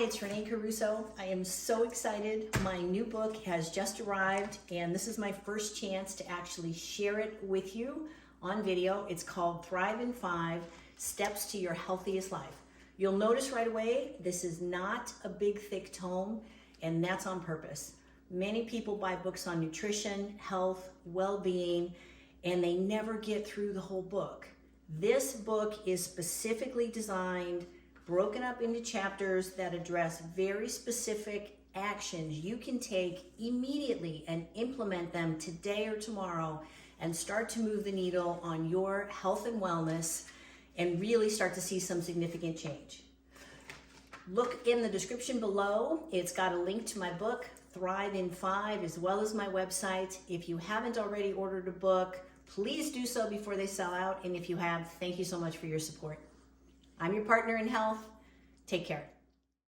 it's Rene Caruso. I am so excited. My new book has just arrived, and this is my first chance to actually share it with you on video. It's called Thrive in 5 Steps to Your Healthiest Life. You'll notice right away, this is not a big, thick tome, and that's on purpose. Many people buy books on nutrition, health, well-being, and they never get through the whole book. This book is specifically designed, broken up into chapters that address very specific actions you can take immediately and implement them today or tomorrow and start to move the needle on your health and wellness and really start to see some significant change. Look in the description below. It's got a link to my book, Thrive in 5, as well as my website. If you haven't already ordered a book, please do so before they sell out. And if you have, thank you so much for your support. I'm your partner in health. Take care.